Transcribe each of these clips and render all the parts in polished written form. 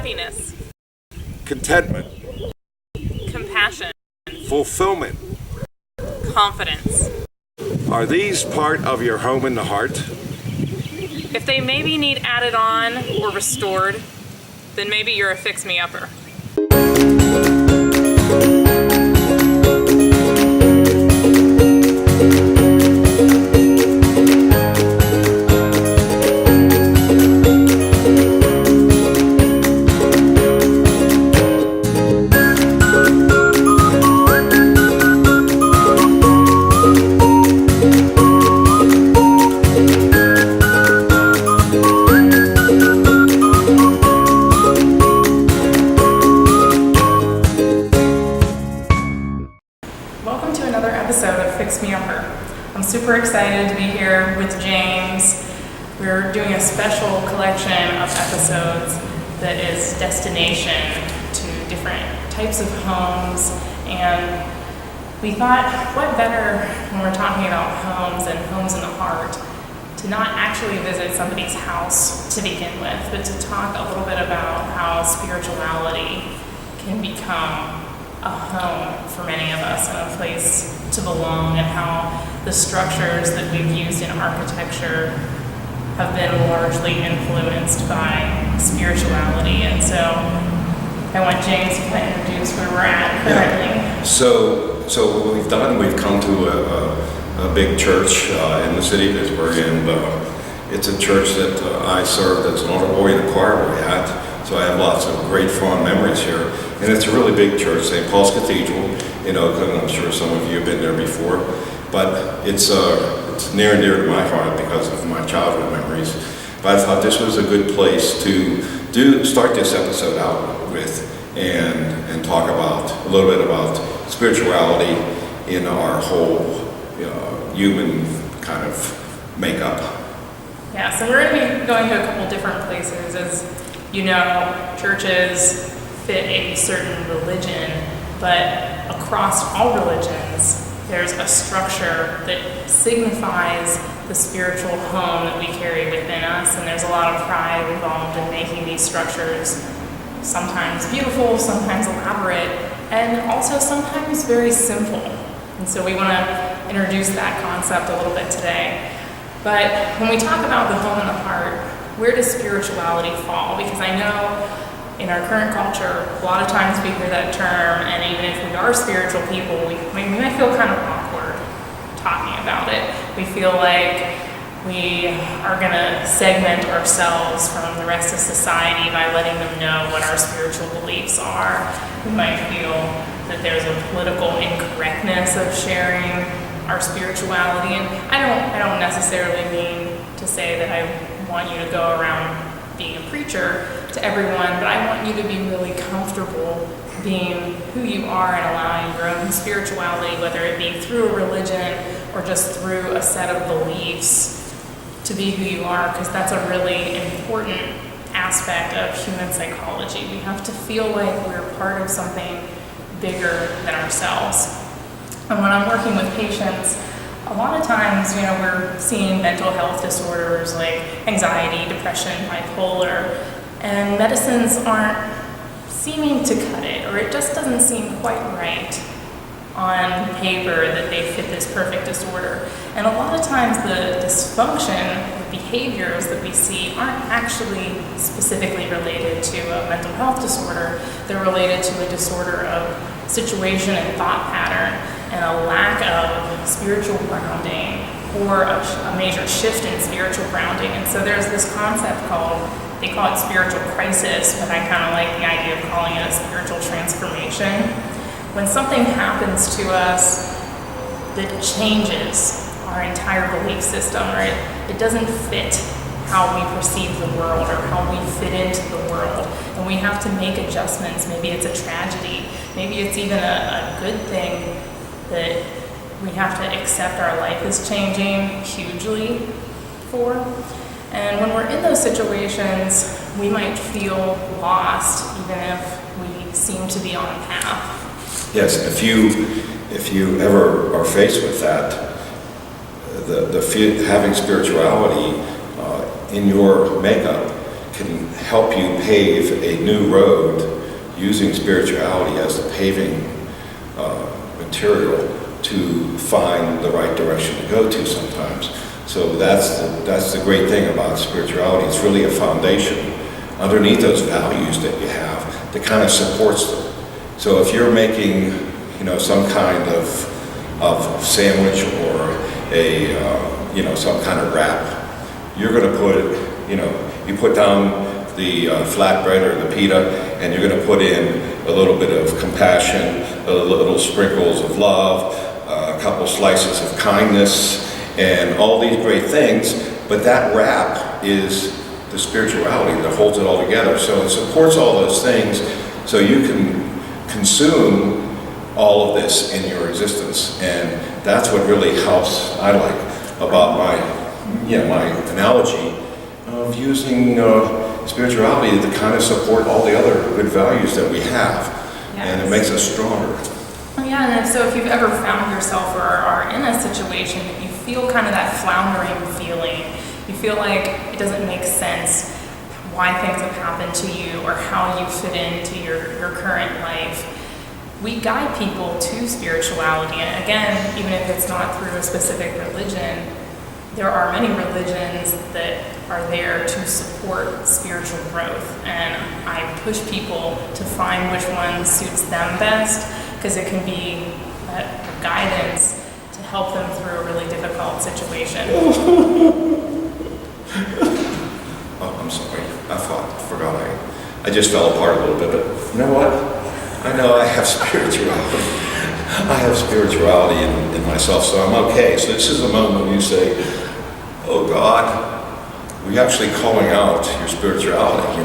happiness, contentment, compassion, fulfillment. confidence. Are these part of your home in the heart? If they maybe need added on or restored, then maybe you're a fix-me-upper. Welcome to another episode of Fix Me Upper. I'm super excited to be here with James. We're doing a special collection of episodes that is destination to different types of homes, and we thought, what better when we're talking about homes and homes in the heart to not actually visit somebody's house to begin with, but to talk a little bit about how spirituality can become a home for many of us and a place to belong, and how the structures that we've used in architecture have been largely influenced by spirituality. And so I want James to kind of introduce where we're at currently. Yeah. So what we've done, we've come to a big church in the city that we're in. It's a church that I served as an older boy in a choir boy at. So I have lots of great fond memories here. And it's a really big church, St. Paul's Cathedral in Oakland. I'm sure some of you have been there before. But it's near and dear to my heart because of my childhood memories. But I thought this was a good place to start this episode out with and talk about a little bit about spirituality in our whole human kind of makeup. Yeah, so we're going to be going to a couple different places. As you know, churches fit a certain religion, but across all religions, there's a structure that signifies the spiritual home that we carry within us, and there's a lot of pride involved in making these structures sometimes beautiful, sometimes elaborate, and also sometimes very simple. And so we want to introduce that concept a little bit today. But when we talk about the home and the heart, where does spirituality fall? Because I know in our current culture, a lot of times we hear that term, and even if we are spiritual people, we might feel kind of awkward talking about it. We feel like we are going to segment ourselves from the rest of society by letting them know what our spiritual beliefs are. We might feel that there's a political incorrectness of sharing our spirituality, and I don't necessarily mean to say that I want you to go around being a preacher to everyone, but I want you to be really comfortable being who you are and allowing your own spirituality, whether it be through a religion or just through a set of beliefs, to be who you are, because that's a really important aspect of human psychology. We have to feel like we're part of something bigger than ourselves. And when I'm working with patients, a lot of times, we're seeing mental health disorders like anxiety, depression, bipolar, and medicines aren't seeming to cut it, or it just doesn't seem quite right on paper that they fit this perfect disorder. And a lot of times the dysfunction, the behaviors that we see aren't actually specifically related to a mental health disorder. They're related to a disorder of situation and thought pattern, and a lack of spiritual grounding, or a major shift in spiritual grounding. And so there's this concept they call it spiritual crisis, but I kind of like the idea of calling it a spiritual transformation. When something happens to us that changes our entire belief system, or it doesn't fit how we perceive the world or how we fit into the world, and we have to make adjustments. Maybe it's a tragedy, maybe it's even a good thing that we have to accept our life is changing hugely for. And when we're in those situations, we might feel lost, even if we seem to be on a path. Yes, if you ever are faced with that, having spirituality in your makeup can help you pave a new road using spirituality as the paving material to find the right direction to go to sometimes. So that's the great thing about spirituality. It's really a foundation underneath those values that you have that kind of supports them. So if you're making, some kind of sandwich or a, some kind of wrap, you're going to put, you put down the flatbread or the pita, and you're going to put in a little bit of compassion, a little sprinkles of love, a couple slices of kindness, and all these great things. But that wrap is the spirituality that holds it all together. So it supports all those things, so you can consume all of this in your existence. And that's what really helps, I like, about my analogy of using spirituality to kind of support all the other good values that we have. Yes. And it makes us stronger. Yeah, and so if you've ever found yourself or are in a situation that you feel kind of that floundering feeling, you feel like it doesn't make sense why things have happened to you or how you fit into your current life, we guide people to spirituality. And again, even if it's not through a specific religion, there are many religions that are there to support spiritual growth. And I push people to find which one suits them best, because it can be a guidance to help them through a really difficult situation. Oh, I'm sorry. Forgot I just fell apart a little bit, but you know what? I know I have spirituality. I have spirituality in myself, so I'm okay. So this is a moment when you say, oh God, we're actually calling out your spirituality,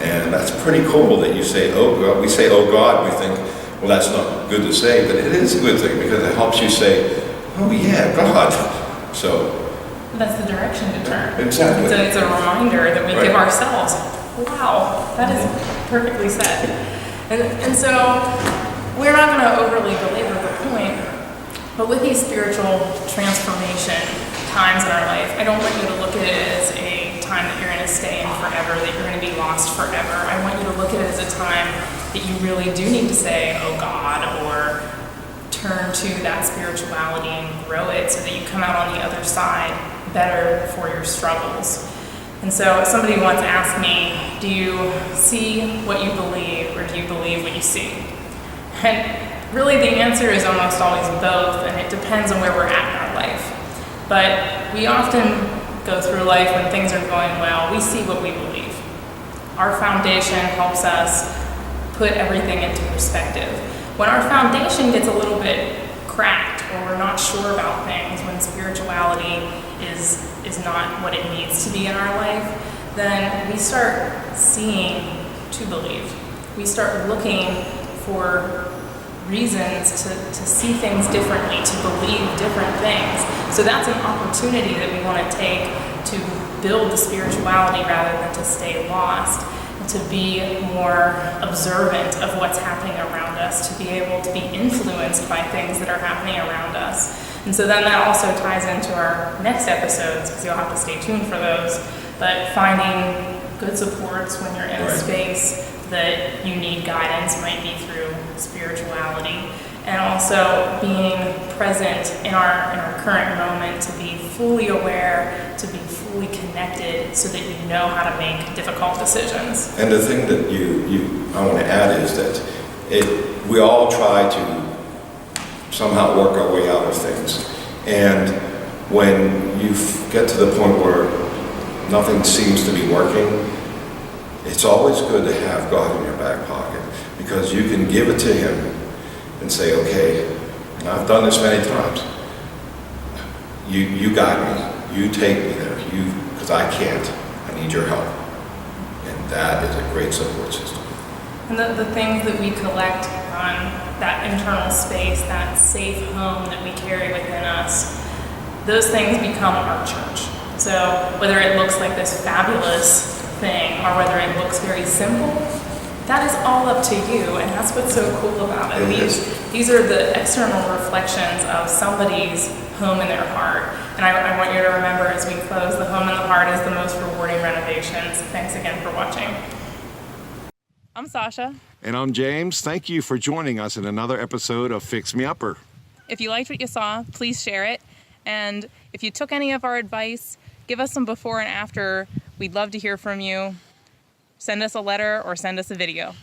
And that's pretty cool that you say, oh God. We say, oh God, we think, well, that's not good to say, but it is a good thing because it helps you say, oh yeah, God. So that's the direction to turn. Exactly. It's a reminder that we give ourselves. Wow, that is perfectly said. And so we're not going to overly belabor the point, but with these spiritual transformation times in our life, I don't want you to look at it as a time that you're going to stay in forever, that you're going to be lost forever. I want you to look at it as a time that you really do need to say, oh God, or turn to that spirituality and grow it so that you come out on the other side better for your struggles. And so somebody once asked me, do you see what you believe, or do you believe what you see? And really the answer is almost always both, and it depends on where we're at in our life. But we often go through life when things are going well, we see what we believe. Our foundation helps us put everything into perspective. When our foundation gets a little bit cracked, or we're not sure about things, when spirituality is not what it needs to be in our life, then we start seeing to believe. We start looking for reasons to see things differently, to believe different things. So that's an opportunity that we want to take to build the spirituality rather than to stay lost, and to be more observant of what's happening around us, to be able to be influenced by things that are happening around us. And so then that also ties into our next episodes, because you'll have to stay tuned for those, but finding good supports when you're in a space that you need guidance might be through spirituality, and also being present in our current moment, to be fully aware, to be fully connected, so that you know how to make difficult decisions. And the thing that I want to add is that we all try to somehow work our way out of things, and when you get to the point where nothing seems to be working, it's always good to have God in your back pocket, because you can give it to Him and say, okay, and I've done this many times, you guide me, you take me there, because I can't, I need your help. And that is a great support system. And the things that we collect on that internal space, that safe home that we carry within us, those things become our church. So whether it looks like this fabulous thing, or whether it looks very simple, that is all up to you, and that's what's so cool about it. It is. These are the external reflections of somebody's home in their heart. And I want you to remember as we close, the home in the heart is the most rewarding renovations. Thanks again for watching. I'm Sasha. And I'm James. Thank you for joining us in another episode of Fix Me Upper. If you liked what you saw, please share it. And if you took any of our advice, give us some before and after. We'd love to hear from you. Send us a letter or send us a video.